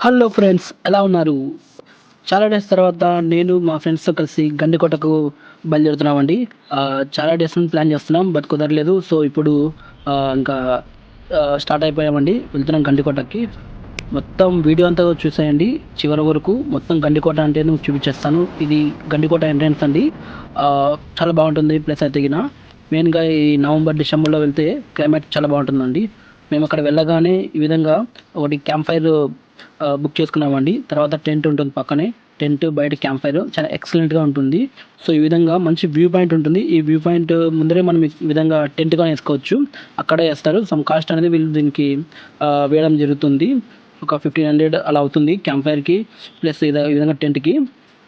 Hello friends, ఎలా ఉన్నారు? చాలా డేస్ తర్వాత నేను మా ఫ్రెండ్స్‌తో కలిసి గండికోటకు బయలుదేరుతున్నామండి. చాలా డేస్ నుంచి ప్లాన్ చేస్తున్నాం. బట్ కుదరలేదు. సో, ఇప్పుడు ఇంకా స్టార్ట్ అయిపోయామండి. వెళ్తున్నాం గండికోటకి. మొత్తం వీడియో అంతా చూసేయండి చివరి వరకు. మొత్తం గండికోట అంటే నేను చూపించేస్తాను. ఇది గండికోట ఎంట్రన్స్ అండి. చాలా బాగుంటుంది ప్లేస్ అయితే గిన. మెయిన్‌గా ఈ నవంబర్, డిసెంబర్‌లో వెళ్తే క్లైమేట్ చాలా బాగుంటుందండి. మేము అక్కడ వెళ్ళగానే ఈ విధంగా ఒకటి క్యాంప్ ఫైర్ బుక్ చేసుకున్నామండి. తర్వాత టెంట్ ఉంటుంది పక్కనే. టెంట్ బయట క్యాంప్ ఫైర్ చాలా ఎక్సలెంట్‌గా ఉంటుంది. సో, ఈ విధంగా మంచి వ్యూ పాయింట్ ఉంటుంది. ఈ వ్యూ పాయింట్ ముందరే మనం ఈ విధంగా టెంట్ గాని ఏసుకోవచ్చు. అక్కడే ఏస్తారు. సమ్ కాస్ట్ అనేది వీళ్ళు దీనికి వేయడం జరుగుతుంది. ఒక 1500 అలా అవుతుంది క్యాంప్ ఫైర్‌కి. ప్లస్ ఈ విధంగా టెంట్‌కి.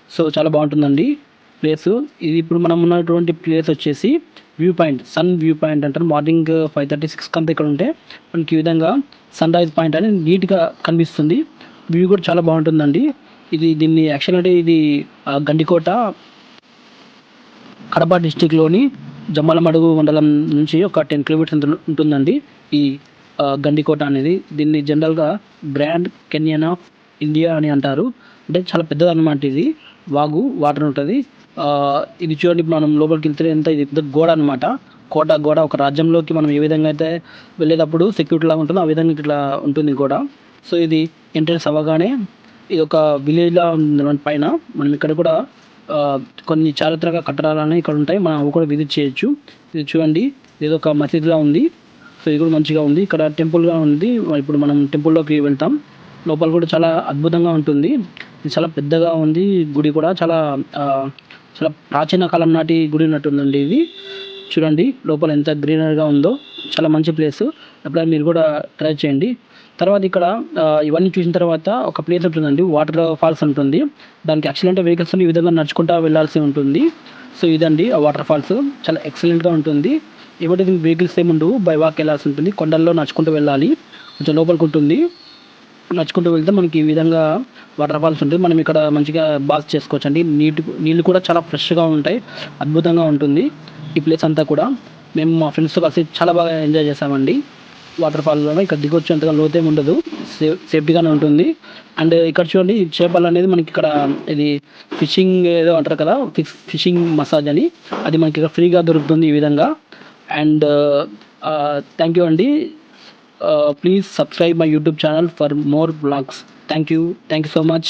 సో, చాలా బాగుంటుందండి ప్లేసు. ఇది ఇప్పుడు మనం ఉన్నటువంటి ప్లేస్ వచ్చేసి view point. Sun view point అంటారు. మార్నింగ్ 5:30, 6 అంతా ఇక్కడ ఉంటే మనకి ఈ విధంగా సన్‌రైజ్ పాయింట్ అనేది నీట్‌గా కనిపిస్తుంది. వ్యూ కూడా చాలా బాగుంటుందండి. దీన్ని యాక్చువల్‌గా అంటే ఇది గండికోట కడప డిస్ట్రిక్ట్‌లోని జమ్మలమడుగు మండలం నుంచి ఒక 10 కిలోమీటర్స్ ఉంటుందండి. ఈ గండికోట అనేది. దీన్ని జనరల్‌గా గ్రాండ్ కెన్యన్ ఆఫ్ ఇండియా అని అంటారు. అంటే చాలా పెద్దదనమాట ఇది. వాటర్ ఉంటది. ఇది చూడండి, ఇప్పుడు మనం లోపలికెళ్తే ఇది పెద్ద గోడ అనమాట. గోడ ఒక రాజ్యంలోకి మనం ఏ విధంగా అయితే వెళ్ళేటప్పుడు సెక్యూరిటీలాగా ఉంటుందో ఆ విధంగా ఇట్లా ఉంటుంది గోడ. సో, ఇది ఎంట్రన్స్ అవ్వగానే ఇది ఒక విలేజ్‌లా ఉంది పైన. మనం ఇక్కడ కూడా కొన్ని చారిత్రక కట్టడాలనేవి ఇక్కడ ఉంటాయి. మనం అవి కూడా విజిట్ చేయొచ్చు. ఇది చూడండి, ఇదేదో ఒక మసీదులా ఉంది. సో, ఇది కూడా మంచిగా ఉంది. ఇక్కడ టెంపుల్‌గా ఉంది. ఇప్పుడు మనం టెంపుల్‌లోకి వెళ్తాం. లోపల కూడా చాలా అద్భుతంగా ఉంటుంది. ఇది చాలా పెద్దగా ఉంది. గుడి కూడా చాలా చాలా ప్రాచీన కాలం నాటి గుడి ఉన్నట్టుందండి ఇది. చూడండి లోపల ఎంత గ్రీనరీగా ఉందో. చాలా మంచి ప్లేసు. ఎప్పుడైనా మీరు కూడా ట్రై చేయండి. తర్వాత ఇక్కడ ఇవన్నీ చూసిన తర్వాత ఒక ప్లేస్ ఉంటుందండి. వాటర్ ఫాల్స్ ఉంటుంది. దానికి యాక్చువల్ అంటే వెహికల్స్‌ని ఈ విధంగా నడుచుకుంటా వెళ్ళాల్సి ఉంటుంది. సో, ఇదండి ఆ వాటర్ ఫాల్స్. చాలా ఎక్సలెంట్‌గా ఉంటుంది. ఏమంటే దీనికి వెహికల్స్ ఏముండవు. బై వాక్ వెళ్ళాల్సి ఉంటుంది. కొండల్లో నడుచుకుంటూ వెళ్ళాలి. కొంచెం లోపలికుంటుంది. నడుచుకుంటూ వెళ్తే మనకి ఈ విధంగా వాటర్ ఫాల్స్ ఉంటుంది. మనం ఇక్కడ మంచిగా బాత్ చేసుకోవచ్చండి. నీళ్ళు కూడా చాలా ఫ్రెష్‌గా ఉంటాయి. అద్భుతంగా ఉంటుంది ఈ ప్లేస్ అంతా కూడా. మేము మా ఫ్రెండ్స్‌తో కలిసి చాలా బాగా ఎంజాయ్ చేశామండి. వాటర్ ఫాల్‌లోనే ఇక్కడ దిగొచ్చు. అంతగా లోతేమి ఉండదు. సేఫ్టీగానే ఉంటుంది. అండ్ ఇక్కడ చూడండి, చేపలనేది మనకి ఇక్కడ ఇది ఫిషింగ్ ఏదో అంటారు కదా! ఫిషింగ్ మసాజ్ అని. అది మనకి ఇక్కడ ఫ్రీగా దొరుకుతుంది ఈ విధంగా. అండ్ థ్యాంక్ యూ అండి. Please subscribe my YouTube channel for more vlogs. Thank you so much.